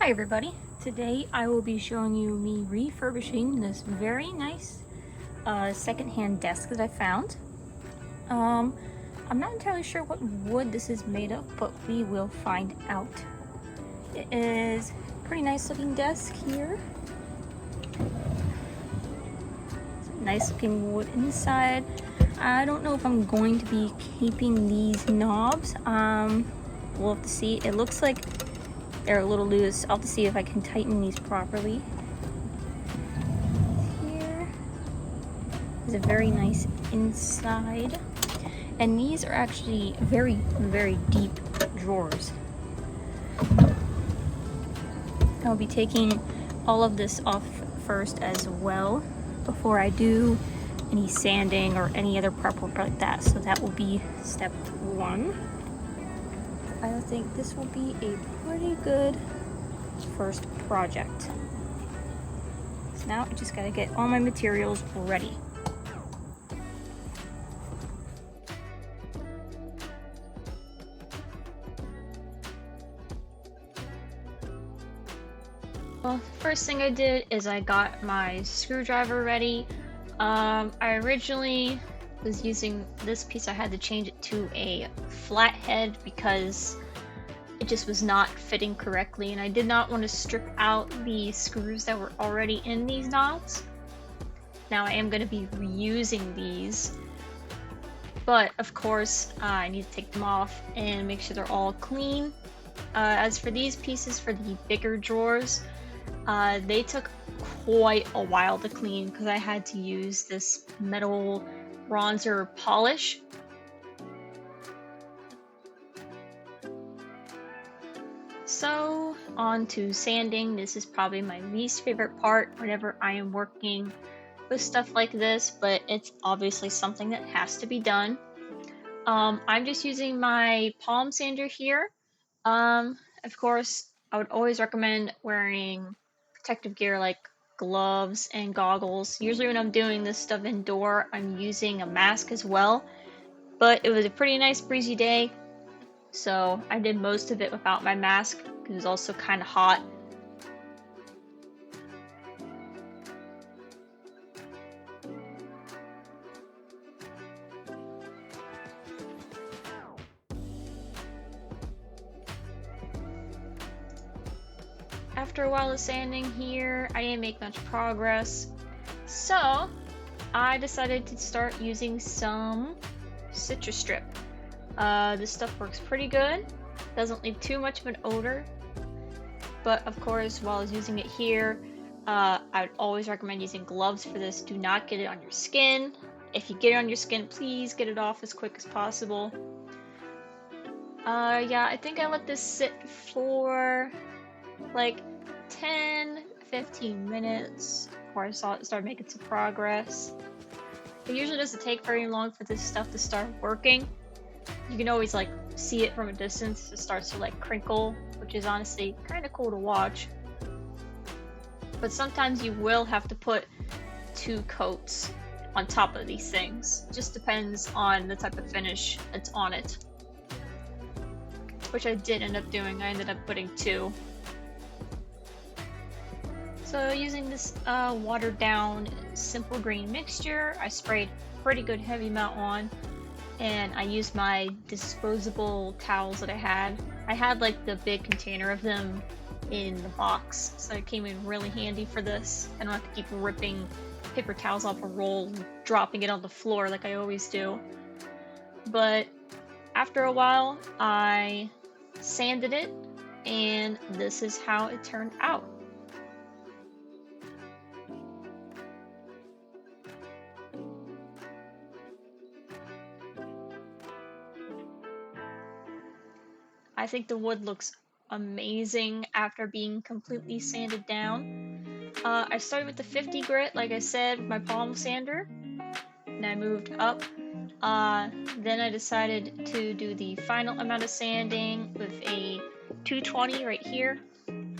Hi everybody, today I will be showing you me refurbishing this very nice secondhand desk that I found. I'm not entirely sure what wood this is made of, but we will find out. It is a pretty nice looking desk here. Nice looking wood inside. I don't know if I'm going to be keeping these knobs. We'll have to see. It looks like they're a little loose. I'll have to see if I can tighten these properly. Here is a very nice inside. And these are actually very, very deep drawers. I'll be taking all of this off first as well before I do any sanding or any other prep work like that. So that will be step one. I think this will be a pretty good first project. So now I just gotta get all my materials ready. Well, first thing I did is I got my screwdriver ready. I originally was using this piece. I had to change it to a flat head because it just was not fitting correctly, and I did not want to strip out the screws that were already in these knobs. Now I am going to be reusing these, but of course I need to take them off and make sure they're all clean. As for these pieces for the bigger drawers, they took quite a while to clean because I had to use this metal bronzer polish. So on to sanding. This is probably my least favorite part whenever I am working with stuff like this, but it's obviously something that has to be done. I'm just using my palm sander here. Of course, I would always recommend wearing protective gear like gloves and goggles. Usually when I'm doing this stuff indoor, I'm using a mask as well, but it was a pretty nice breezy day, so I did most of it without my mask because it was also kind of hot. After a while of sanding here, I didn't make much progress, so I decided to start using some citrus strip. This stuff works pretty good, doesn't leave too much of an odor, but of course while I was using it here, I would always recommend using gloves for this. Do not get it on your skin. If you get it on your skin, please get it off as quick as possible. Yeah, I think I let this sit for like 10-15 minutes before I saw it start making some progress. It usually doesn't take very long for this stuff to start working. You can always like see it from a distance. It starts to like crinkle, which is honestly kind of cool to watch. But sometimes you will have to put 2 coats on top of these things. It just depends on the type of finish that's on it, which I did end up doing. I ended up putting 2. So using this watered down simple green mixture, I sprayed pretty good heavy amount on, and I used my disposable towels that I had. I had like the big container of them in the box, so it came in really handy for this. I don't have to keep ripping paper towels off a roll and dropping it on the floor like I always do. But after a while, I sanded it, and this is how it turned out. I think the wood looks amazing after being completely sanded down. I started with the 50 grit, like I said, with my palm sander, and I moved up. Then I decided to do the final amount of sanding with a 220 right here,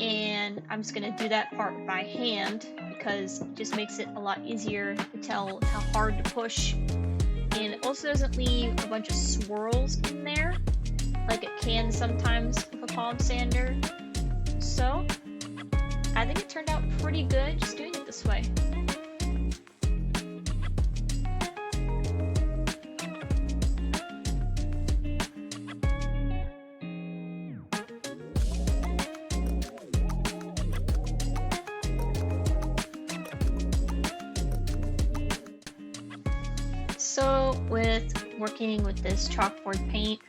and I'm just going to do that part by hand because it just makes it a lot easier to tell how hard to push, and it also doesn't leave a bunch of swirls in there like it can sometimes with a palm sander. So I think it turned out pretty good just doing it this way. So with working with this chalkboard paint,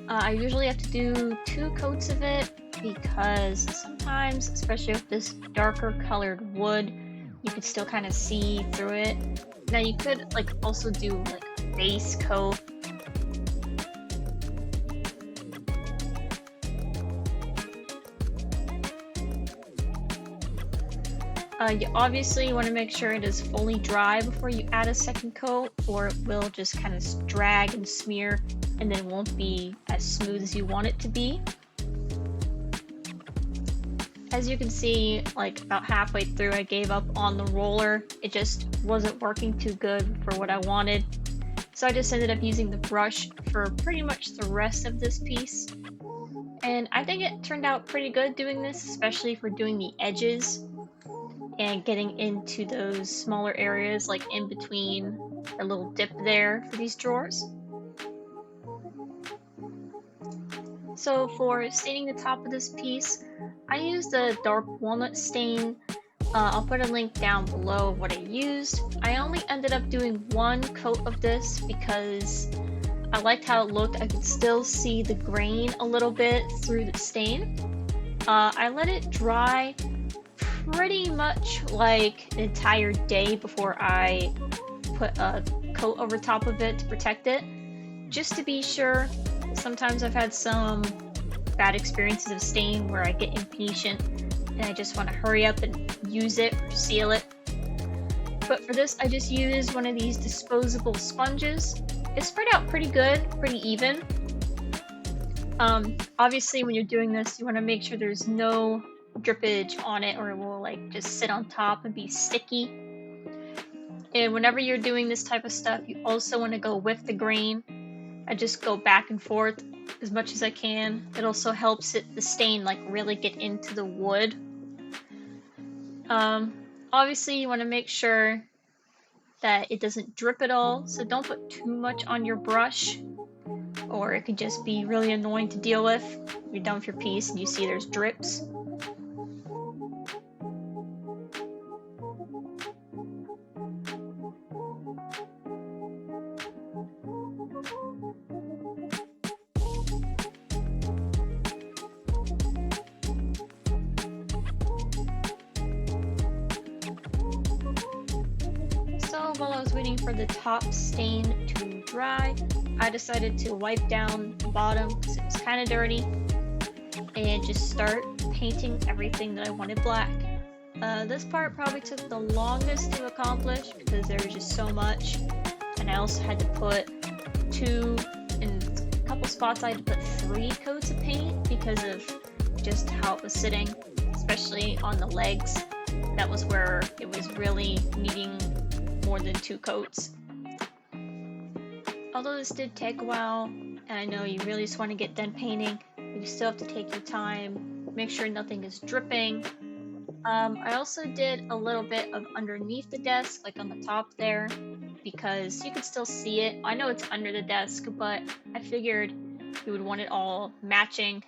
I usually have to do 2 coats of it because sometimes, especially with this darker colored wood, you could still kind of see through it. Now you could like also do like a base coat. You obviously want to make sure it is fully dry before you add a second coat, or it will just kind of drag and smear and then won't be as smooth as you want it to be. As you can see, like about halfway through I gave up on the roller. It just wasn't working too good for what I wanted. So I just ended up using the brush for pretty much the rest of this piece. And I think it turned out pretty good doing this, especially for doing the edges and getting into those smaller areas like in between a little dip there for these drawers. So for staining the top of this piece, I used a dark walnut stain. I'll put a link down below of what I used. I only ended up doing 1 coat of this because I liked how it looked. I could still see the grain a little bit through the stain. I let it dry pretty much like an entire day before I put a coat over top of it to protect it, just to be sure. Sometimes I've had some bad experiences of stain where I get impatient and I just want to hurry up and use it or seal it. But for this, I just used one of these disposable sponges. It spread out pretty good, pretty even. Obviously when you're doing this, you want to make sure there's no drippage on it or it will like just sit on top and be sticky. And whenever you're doing this type of stuff, you also want to go with the grain. I just go back and forth as much as I can. It also helps the stain like really get into the wood. Obviously you want to make sure that it doesn't drip at all, so don't put too much on your brush or it could just be really annoying to deal with. You're done with your piece and you see there's drips. While I was waiting for the top stain to dry, I decided to wipe down the bottom because it was kind of dirty and just start painting everything that I wanted black. This part probably took the longest to accomplish because there was just so much, and I also had to put in a couple spots I had to put 3 coats of paint because of just how it was sitting, especially on the legs. That was where it was really needing more than 2 coats. Although this did take a while, and I know you really just want to get done painting, you still have to take your time, make sure nothing is dripping. I also did a little bit of underneath the desk, like on the top there, because you could still see it. I know it's under the desk, but I figured you would want it all matching.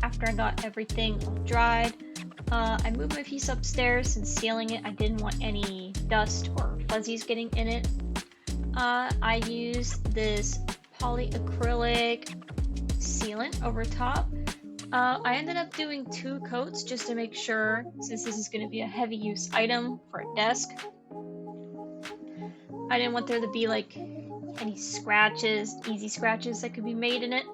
after I got everything all dried, I moved my piece upstairs since sealing it. I didn't want any dust or fuzzies getting in it. I used this polyacrylic sealant over top. I ended up doing 2 coats just to make sure, since this is going to be a heavy use item for a desk. I didn't want there to be like any scratches, easy scratches that could be made in it.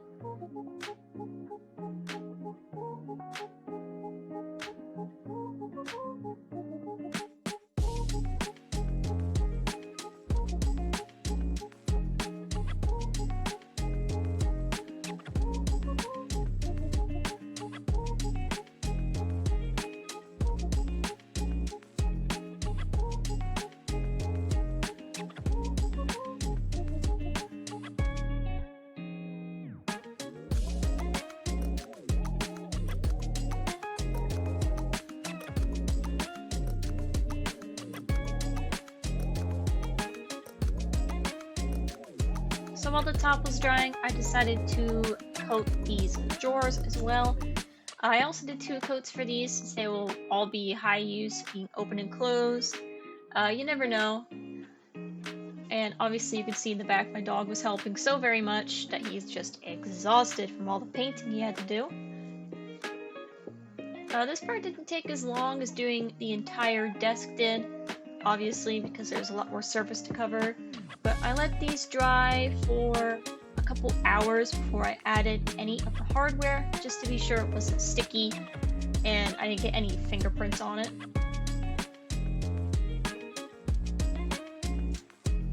So while the top was drying, I decided to coat these drawers as well. I also did 2 coats for these since they will all be high use, being open and closed. You never know. And obviously you can see in the back my dog was helping so very much that he's just exhausted from all the painting he had to do. This part didn't take as long as doing the entire desk did, obviously because there's a lot more surface to cover. But I let these dry for a couple hours before I added any of the hardware, just to be sure it wasn't sticky and I didn't get any fingerprints on it.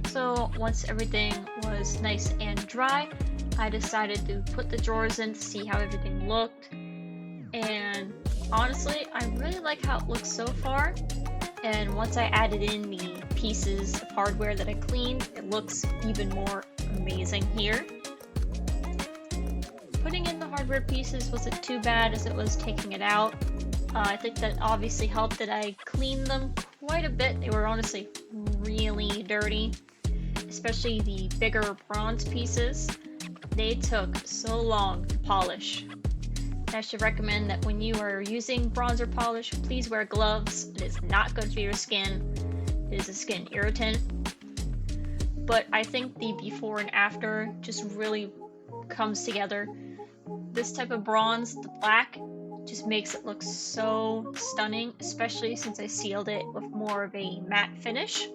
So once everything was nice and dry, I decided to put the drawers in to see how everything looked. And honestly, I really like how it looks so far. And once I added in the pieces of hardware that I cleaned, it looks even more amazing here. Putting in the hardware pieces wasn't too bad as it was taking it out. I think that obviously helped that I cleaned them quite a bit. They were honestly really dirty, especially the bigger bronze pieces. They took so long to polish. I should recommend that when you are using bronzer polish, please wear gloves. It is not good for your skin. It is a skin irritant. But I think the before and after just really comes together. This type of bronze, the black, just makes it look so stunning, especially since I sealed it with more of a matte finish.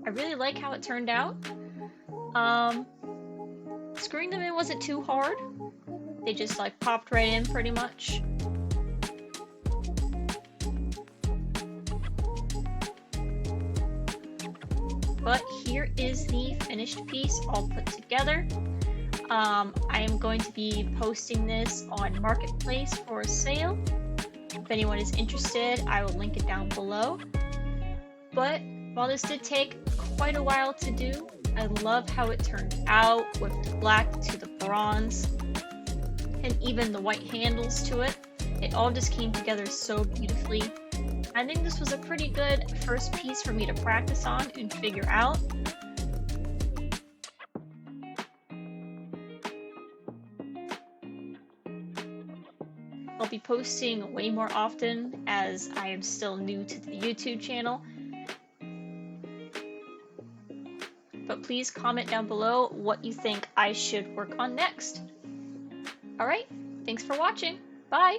I really like how it turned out. Screwing them in wasn't too hard. They just like popped right in pretty much. But here is the finished piece all put together. I am going to be posting this on Marketplace for a sale. If anyone is interested, I will link it down below. But while this did take quite a while to do, I love how it turned out with the black to the bronze and even the white handles to it. It all just came together so beautifully. I think this was a pretty good first piece for me to practice on and figure out. I'll be posting way more often as I am still new to the YouTube channel. But please comment down below what you think I should work on next. Alright, thanks for watching. Bye!